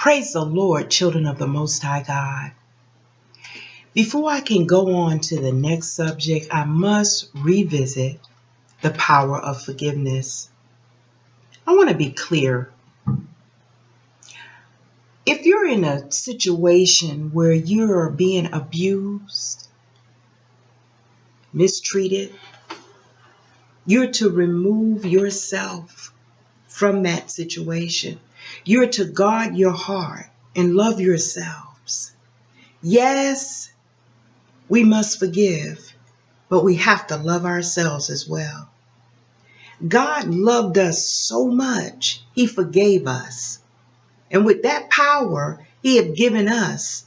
Praise the Lord, children of the Most High God. Before I can go on to the next subject, I must revisit the power of forgiveness. I want to be clear. If you're in a situation where you're being abused, mistreated, you're to remove yourself from that situation. You're to guard your heart and love yourselves. Yes, we must forgive, but we have to love ourselves as well. God loved us so much, He forgave us. And with that power, He has given us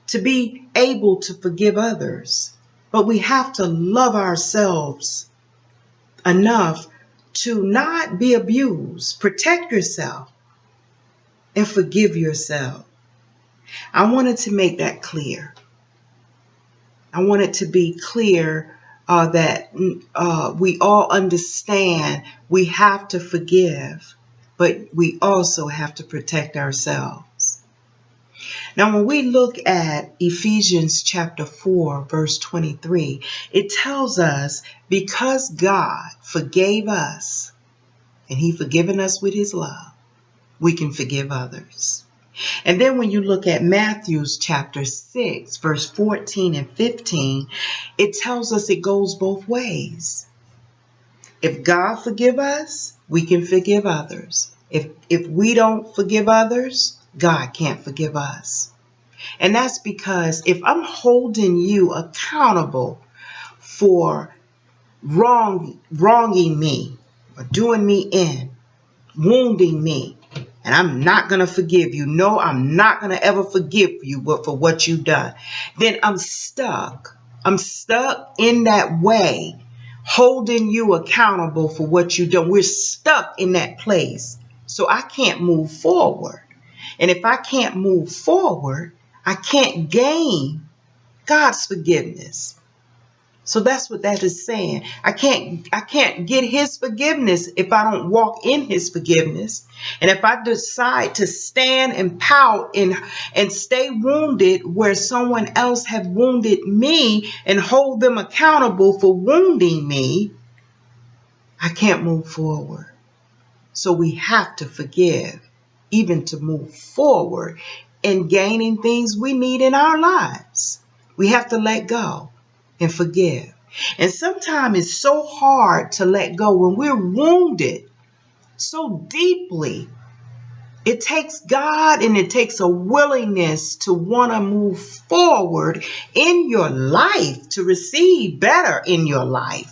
to be able to forgive others. But we have to love ourselves enough to not be abused. Protect yourself and forgive yourself. I wanted to make that clear. I want it to be clear that we all understand we have to forgive, but we also have to protect ourselves. Now, when we look at Ephesians chapter 4, verse 23, it tells us because God forgave us and He forgiven us with His love, we can forgive others. And then when you look at Matthew's chapter 6, verse 14 and 15, it tells us it goes both ways. If God forgive us, we can forgive others. If we don't forgive others, God can't forgive us. And that's because if I'm holding you accountable for wronging me or doing me in, wounding me, and I'm not going to forgive you. No, I'm not going to ever forgive you for what you've done. Then I'm stuck. I'm stuck in that way, holding you accountable for what you've done. We're stuck in that place. So I can't move forward. And if I can't move forward, I can't gain God's forgiveness. So that's what that is saying. I can't get His forgiveness if I don't walk in His forgiveness. And if I decide to stand and pout and stay wounded where someone else have wounded me and hold them accountable for wounding me, I can't move forward. So we have to forgive, even to move forward in gaining things we need in our lives. We have to let go and forgive. And sometimes it's so hard to let go when we're wounded so deeply. It takes God and it takes a willingness to want to move forward in your life, to receive better in your life.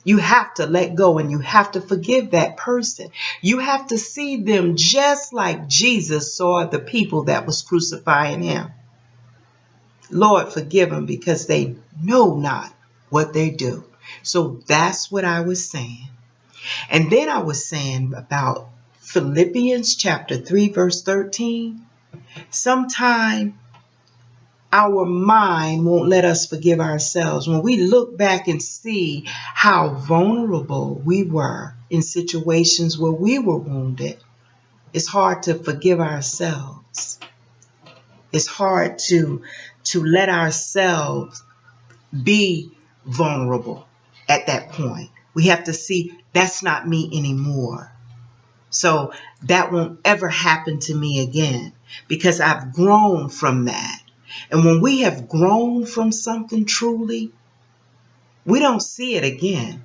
You have to let go and you have to forgive that person. You have to see them just like Jesus saw the people that was crucifying Him. Lord, forgive them because they know not what they do. So that's what I was saying. And then I was saying about Philippians chapter 3, verse 13. Sometime our mind won't let us forgive ourselves. When we look back and see how vulnerable we were in situations where we were wounded, it's hard to forgive ourselves. It's hard to let ourselves be vulnerable at that point. We have to see that's not me anymore. So that won't ever happen to me again because I've grown from that. And when we have grown from something truly, we don't see it again.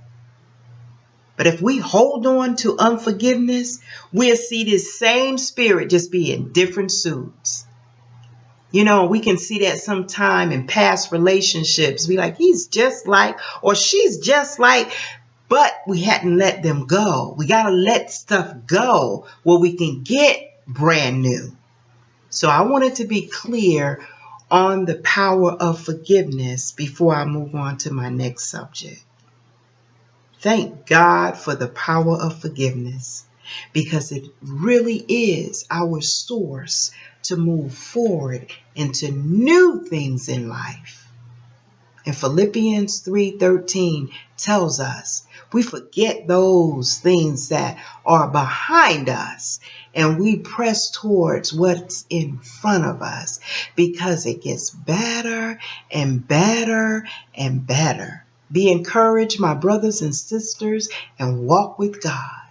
But if we hold on to unforgiveness, we'll see this same spirit just be in different suits. You know, we can see that sometime in past relationships. Be like, he's just like, or she's just like, but we hadn't let them go. We got to let stuff go where we can get brand new. So I wanted to be clear on the power of forgiveness before I move on to my next subject. Thank God for the power of forgiveness because it really is our source to move forward into new things in life. And Philippians 3:13 tells us we forget those things that are behind us and we press towards what's in front of us, because it gets better and better and better. Be encouraged, my brothers and sisters, and walk with God.